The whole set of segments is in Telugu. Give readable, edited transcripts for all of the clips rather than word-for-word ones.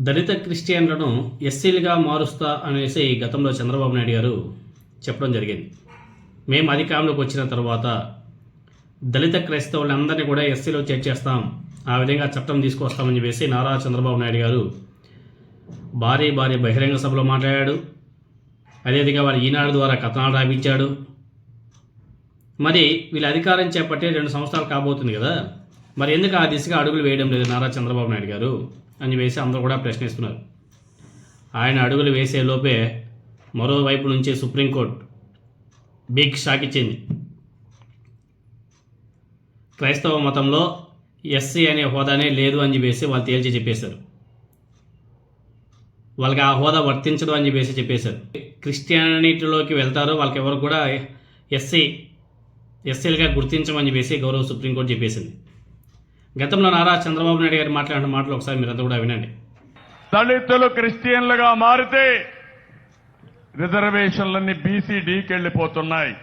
దళిత క్రిస్టియన్లను ఎస్సీలుగా మారుస్తా అనేసి గతంలో చంద్రబాబు నాయుడు గారు చెప్పడం జరిగింది. మేము అధికారంలోకి వచ్చిన తర్వాత దళిత క్రైస్తవులందరినీ కూడా ఎస్సీలో చేర్చేస్తాం, ఆ విధంగా చట్టం తీసుకొస్తామని చెప్పేసి నారా చంద్రబాబు నాయుడు గారు భారీ బహిరంగ సభలో మాట్లాడాడు. అదేవిధంగా వారి ఈనాడు ద్వారా కథనాలు రాయించాడు. మరి వీళ్ళు అధికారం చేపట్టి 2 సంవత్సరాలు కాబోతుంది కదా, మరి ఎందుకు ఆ దిశగా అడుగులు వేయడం లేదు నారా చంద్రబాబు నాయుడు గారు అని వేసి అందరూ కూడా ప్రశ్నిస్తున్నారు. ఆయన అడుగులు వేసే లోపే మరోవైపు నుంచి సుప్రీంకోర్టు బిగ్ షాక్ ఇచ్చింది. క్రైస్తవ మతంలో ఎస్సీ అనే హోదానే లేదు అని చెప్పేసి వాళ్ళు తేల్చి చెప్పేశారు. వాళ్ళకి ఆ హోదా వర్తించదు అని చెప్పేశారు. క్రిస్టియానిటీలోకి వెళ్తారో వాళ్ళకి ఎవరు కూడా ఎస్సీలుగా గుర్తించమని చెప్పేసి గౌరవ సుప్రీంకోర్టు చెప్పేసింది. గతంలో నారా చంద్రబాబు నాయుడు గారు మాట్లాడిన మాటలు ఒకసారి మీరంతా కూడా వినండి. దళితులు క్రిస్టియన్లుగా మారితే రిజర్వేషన్లన్నీ బీసీడీకి వెళ్ళిపోతున్నాయి.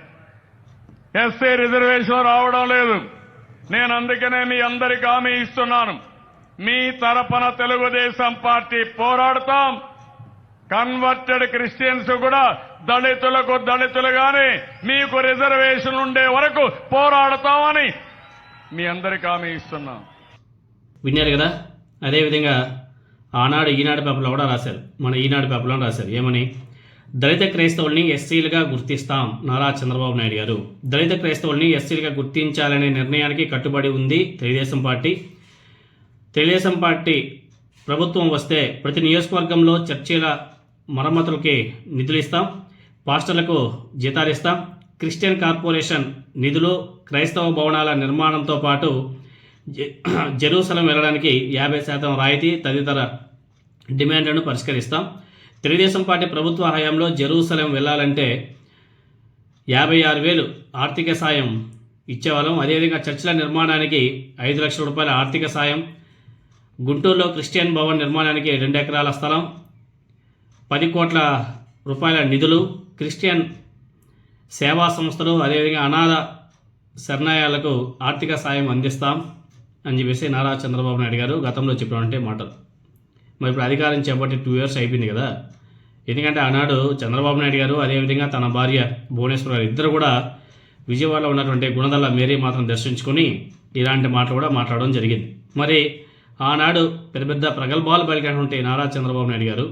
ఎస్సీ రిజర్వేషన్ రావడం లేదు. నేను అందుకనే మీ అందరికీ హామీ ఇస్తున్నాను, మీ తరపున తెలుగుదేశం పార్టీ పోరాడతాం. కన్వర్టెడ్ క్రిస్టియన్స్ కూడా దళితులుగానే మీకు రిజర్వేషన్ ఉండే వరకు పోరాడతామని మీ అందరికీ హామీ ఇస్తున్నాం. విన్నారు కదా. అదేవిధంగా ఆనాడు ఈనాడు పేపర్లో కూడా రాశారు, మన ఈనాడు పేపర్లో రాశారు ఏమని, దళిత క్రైస్తవుల్ని ఎస్సీలుగా గుర్తిస్తాం నారా చంద్రబాబు నాయుడు గారు. దళిత క్రైస్తవుల్ని ఎస్సీలుగా గుర్తించాలనే నిర్ణయానికి కట్టుబడి ఉంది తెలుగుదేశం పార్టీ. తెలుగుదేశం పార్టీ ప్రభుత్వం వస్తే ప్రతి నియోజకవర్గంలో చర్చిల మరమ్మతులకి నిధులు ఇస్తాం, పాస్టర్లకు జీతాలు ఇస్తాం, క్రిస్టియన్ కార్పొరేషన్ నిధులు, క్రైస్తవ భవనాల నిర్మాణంతో పాటు జెరూసలం వెళ్ళడానికి 50% రాయితీ తదితర డిమాండ్లను పరిష్కరిస్తాం. తెలుగుదేశం పార్టీ ప్రభుత్వ హయాంలో జెరూసలం వెళ్ళాలంటే 56,000 ఆర్థిక సాయం ఇచ్చేవాళ్ళం. అదేవిధంగా చర్చిల నిర్మాణానికి 5 లక్షల రూపాయల ఆర్థిక సాయం, గుంటూరులో క్రిస్టియన్ భవన్ నిర్మాణానికి 2 ఎకరాల స్థలం, 10 కోట్ల రూపాయల నిధులు, క్రిస్టియన్ సేవా సంస్థలు, అదేవిధంగా అనాథ శరణాలయాలకు ఆర్థిక సాయం అందిస్తాం అని చెప్పేసి నారా చంద్రబాబు నాయుడు గారు గతంలో చెప్పినటువంటి మాటలు. మరి ఇప్పుడు అధికారం చేపట్టి 2 years అయిపోయింది కదా. ఎందుకంటే ఆనాడు చంద్రబాబు నాయుడు గారు అదేవిధంగా తన భార్య భువనేశ్వర్ గారు ఇద్దరు కూడా విజయవాడలో ఉన్నటువంటి గుణదల మేరీ మాత్రం దర్శించుకొని ఇలాంటి మాటలు కూడా మాట్లాడడం జరిగింది. మరి ఆనాడు పెద్ద ప్రగల్భాలు పలికినటువంటి నారా చంద్రబాబు నాయుడు గారు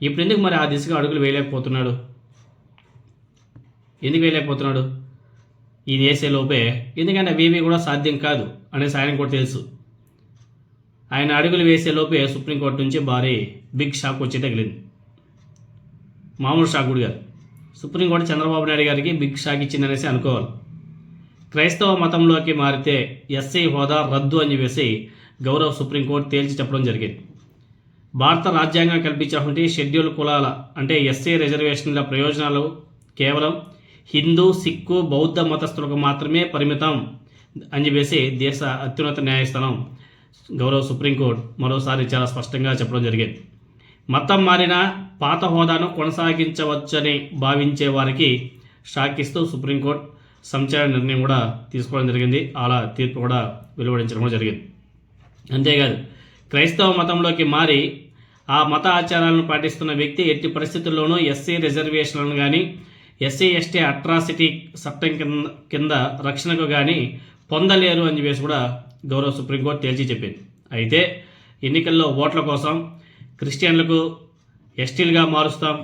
ఇప్పుడు ఎందుకు మరి ఆ దిశగా అడుగులు వేయలేకపోతున్నాడు? ఎందుకు వేయలేకపోతున్నాడు? ఈయన వేసే లోపే, ఎందుకంటే అవి కూడా సాధ్యం కాదు అనేసి ఆయన కూడా తెలుసు. ఆయన అడుగులు వేసే లోపే సుప్రీంకోర్టు నుంచి భారీ బిగ్ షాక్ వచ్చి తగిలింది. మామూలు షాక్ కూడా కాదు. సుప్రీంకోర్టు చంద్రబాబు నాయుడు గారికి బిగ్ షాక్ ఇచ్చిందనేసి అనుకోవాలి. క్రైస్తవ మతంలోకి మారితే ఎస్సీ హోదా రద్దు అని చెప్పేసి గౌరవ సుప్రీంకోర్టు తేల్చి చెప్పడం జరిగింది. భారత రాజ్యాంగం కల్పించినటువంటి షెడ్యూల్ కులాల అంటే ఎస్సీ రిజర్వేషన్ల ప్రయోజనాలు కేవలం హిందూ, సిక్కు, బౌద్ధ మతస్థులకు మాత్రమే పరిమితం అని చెప్పేసి దేశ అత్యున్నత న్యాయస్థానం గౌరవ సుప్రీంకోర్టు మరోసారి చాలా స్పష్టంగా చెప్పడం జరిగింది. మతం మారిన పాత హోదాను కొనసాగించవచ్చని భావించే వారికి షాక్ ఇస్తూ సుప్రీంకోర్టు సంచలన నిర్ణయం కూడా తీసుకోవడం జరిగింది. అలా తీర్పు కూడా వెలువడించడం కూడా జరిగింది. అంతేకాదు, క్రైస్తవ మతంలోకి మారి ఆ మత ఆచారాలను పాటిస్తున్న వ్యక్తి ఎట్టి పరిస్థితుల్లోనూ ఎస్సీ రిజర్వేషన్లను కానీ ఎస్సీ ఎస్టీ అట్రాసిటీ చట్టం కింద రక్షణకు కానీ పొందలేరు అని చెప్పేసి కూడా గౌరవ సుప్రీంకోర్టు తేల్చి చెప్పింది. అయితే ఎన్నికల్లో ఓట్ల కోసం క్రిస్టియన్లకు ఎస్టీలుగా మారుస్తాం,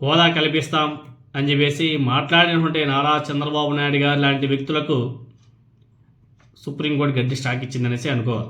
హోదా కల్పిస్తాం అని చెప్పేసి మాట్లాడినటువంటి నారా చంద్రబాబు నాయుడు గారు లాంటి వ్యక్తులకు సుప్రీంకోర్టు గట్టి స్టాక్ ఇచ్చిందనేసి అనుకోవాలి.